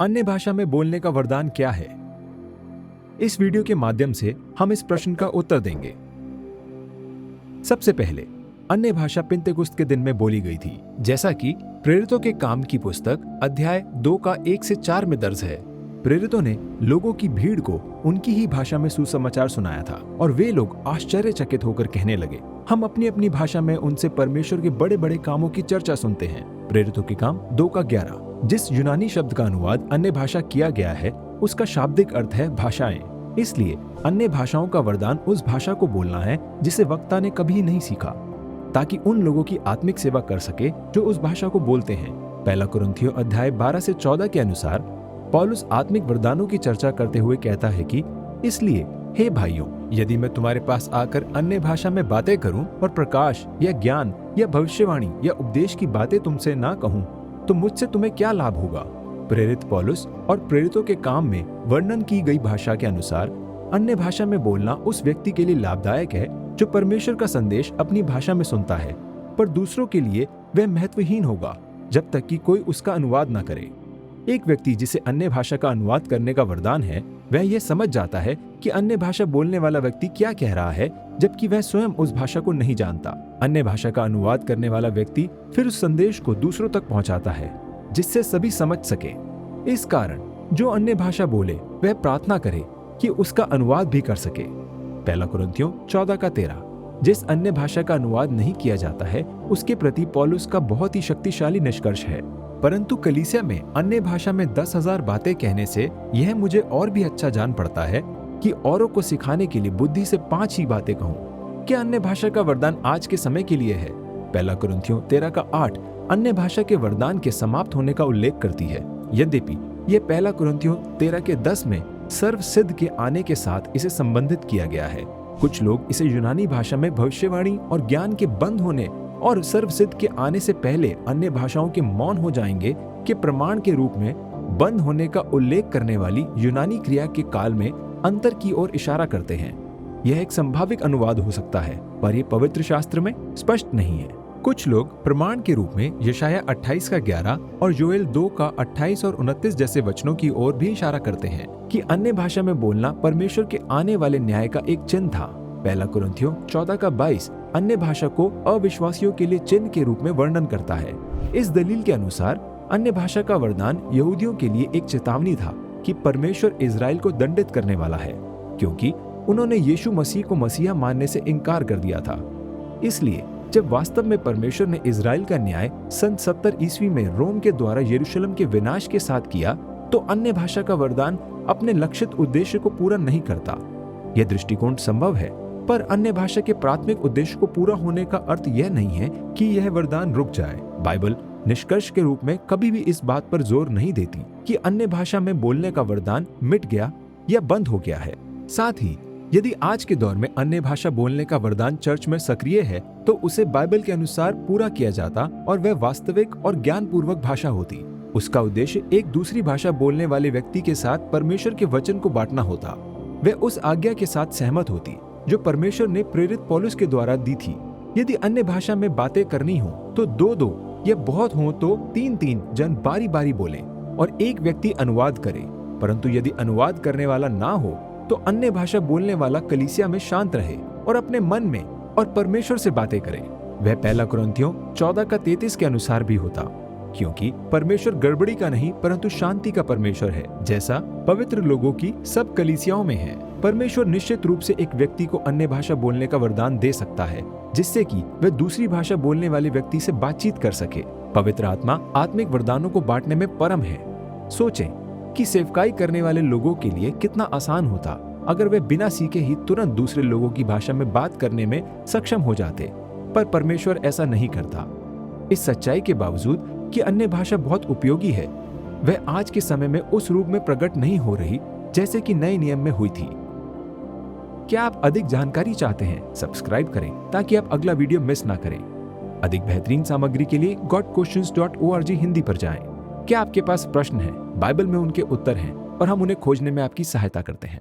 अन्य भाषा में बोलने का वरदान क्या है? इस वीडियो के माध्यम से हम इस प्रश्न का उत्तर देंगे। सबसे पहले, अन्य भाषा पिंतेकुस्त के दिन में बोली गई थी, जैसा कि प्रेरितों के काम की पुस्तक अध्याय 2 का 1 से 4 में दर्ज है। प्रेरितों ने लोगों की भीड़ को उनकी ही भाषा में सुसमाचार सुनाया था और वे लोग आश्चर्यचकित होकर कहने लगे, हम अपनी अपनी भाषा में उनसे परमेश्वर के बड़े बड़े कामों की चर्चा सुनते हैं। प्रेरितों के काम 2 का 11। जिस यूनानी शब्द का अनुवाद अन्य भाषा किया गया है उसका शाब्दिक अर्थ है भाषाएं। इसलिए अन्य भाषाओं का वरदान उस भाषा को बोलना है जिसे वक्ता ने कभी नहीं सीखा, ताकि उन लोगों की आत्मिक सेवा कर सके जो उस भाषा को बोलते हैं। पहला कुरिन्थियों अध्याय 12 से 14 के अनुसार पौलुस आत्मिक वरदानों की चर्चा करते हुए कहता है कि इसलिए हे भाइयों, यदि मैं तुम्हारे पास आकर अन्य भाषा में बातें करूं और प्रकाश या ज्ञान या भविष्यवाणी या उपदेश की बातें तुमसे ना कहूं, तो मुझसे तुम्हें क्या लाभ होगा? प्रेरित पौलुस और प्रेरितों के काम में वर्णन की गई भाषा के अनुसार अन्य भाषा में बोलना उस व्यक्ति के लिए लाभदायक है जो परमेश्वर का संदेश अपनी भाषा में सुनता है, पर दूसरों के लिए वह महत्वहीन होगा जब तक कि कोई उसका अनुवाद न करे। एक व्यक्ति जिसे अन्य भाषा का अनुवाद करने का वरदान है, वह यह समझ जाता है कि अन्य भाषा बोलने वाला व्यक्ति क्या कह रहा है, जबकि वह स्वयं उस भाषा को नहीं जानता। अन्य भाषा का अनुवाद करने वाला व्यक्ति फिर उस संदेश को दूसरों तक पहुंचाता है जिससे सभी समझ सके। इस कारण जो अन्य भाषा बोले वह प्रार्थना करे कि उसका अनुवाद भी कर सके। पहला कुरिन्थियों 14 का 13। जिस अन्य भाषा का अनुवाद नहीं किया जाता है उसके प्रति पौलुस का बहुत ही शक्तिशाली निष्कर्ष है, परंतु कलीसिया में अन्य भाषा में 10,000 बातें कहने से यह मुझे और भी अच्छा जान पड़ता है कि औरों को सिखाने के लिए बुद्धि से 5 ही बातें कहूं। क्या अन्य भाषा का वरदान आज के समय के लिए है? पहला कुरिन्थियों 13 का 8 अन्य भाषा के वरदान के समाप्त होने का उल्लेख करती है। यद्यपि यह पहला कुरिन्थियों 13 के 10 में सर्वसिद्ध के आने के साथ इसे संबंधित किया गया है। कुछ लोग इसे यूनानी भाषा में भविष्यवाणी और ज्ञान के बंद होने और सर्वसिद्ध के आने से पहले अन्य भाषाओं के मौन हो जाएंगे के प्रमाण के रूप में बंद होने का उल्लेख करने वाली यूनानी क्रिया के काल में अंतर की ओर इशारा करते हैं। यह एक संभावित अनुवाद हो सकता है, पर यह पवित्र शास्त्र में स्पष्ट नहीं है। कुछ लोग प्रमाण के रूप में यशाया 28 का 11 और योएल 2 का 28 और 29 जैसे वचनों की ओर भी इशारा करते हैं कि अन्य भाषा में बोलना परमेश्वर के आने वाले न्याय का एक चिन्ह था। पहला कुरिन्थियों 14 का 22 अन्य भाषा को अविश्वासियों के लिए चिन्ह के रूप में वर्णन करता है। इस दलील के अनुसार अन्य भाषा का वरदान यहूदियों के लिए एक चेतावनी था कि परमेश्वर इजराइल को दंडित करने वाला है, क्योंकि उन्होंने यीशु मसीह को मसीहा मानने से इनकार कर दिया था। इसलिए जब वास्तव में परमेश्वर ने इजराइल का न्याय सन 70 ईस्वी में रोम के द्वारा यरूशलेम के विनाश के साथ किया, तो अन्य भाषा का वरदान अपने लक्षित उद्देश्य को पूरा नहीं करता। यह दृष्टिकोण संभव है, पर अन्य भाषा के प्राथमिक उद्देश्य को पूरा होने का अर्थ यह नहीं है कि यह वरदान रुक जाए। बाइबल निष्कर्ष के रूप में कभी भी इस बात पर जोर नहीं देती कि अन्य भाषा में बोलने का वरदान मिट गया या बंद हो गया है। साथ ही यदि आज के दौर में अन्य भाषा बोलने का वरदान चर्च में सक्रिय है, तो उसे बाइबल के अनुसार पूरा किया जाता और वह वास्तविक और ज्ञानपूर्वक भाषा होती। उसका उद्देश्य एक दूसरी भाषा बोलने वाले व्यक्ति के साथ परमेश्वर के वचन को बांटना होता। वह उस आज्ञा के साथ सहमत होती जो परमेश्वर ने प्रेरित पौलुस के द्वारा दी थी। यदि अन्य भाषा में बातें करनी हो तो 2-2 या बहुत हो तो 3-3 जन बारी बारी बोले और एक व्यक्ति अनुवाद करे। परंतु यदि अनुवाद करने वाला ना हो तो अन्य भाषा बोलने वाला कलीसिया में शांत रहे और अपने मन में और परमेश्वर से बातें करे। वह पहला कुरिन्थियों 14 का 33 के अनुसार भी होता, क्योंकि परमेश्वर गड़बड़ी का नहीं परंतु शांति का परमेश्वर है, जैसा पवित्र लोगों की सब कलीसियाओं में है। परमेश्वर निश्चित रूप से एक व्यक्ति को अन्य भाषा बोलने का वरदान दे सकता है, जिससे कि वह दूसरी भाषा बोलने वाले व्यक्ति से बातचीत कर सके। पवित्र आत्मा आत्मिक वरदानों को बांटने में परम है। सोचें कि सेवकाई करने वाले लोगों के लिए कितना आसान होता अगर वे बिना सीखे ही तुरंत दूसरे लोगों की भाषा में बात करने में सक्षम हो जाते, पर परमेश्वर ऐसा नहीं करता। इस सच्चाई के बावजूद कि अन्य भाषा बहुत उपयोगी है, वह आज के समय में उस रूप में प्रकट नहीं हो रही जैसे कि नए नियम में हुई थी। क्या आप अधिक जानकारी चाहते हैं? सब्सक्राइब करें ताकि आप अगला वीडियो मिस ना करें। अधिक बेहतरीन सामग्री के लिए godquestions.org हिंदी पर जाएं। क्या आपके पास प्रश्न है? बाइबल में उनके उत्तर हैं और हम उन्हें खोजने में आपकी सहायता करते हैं।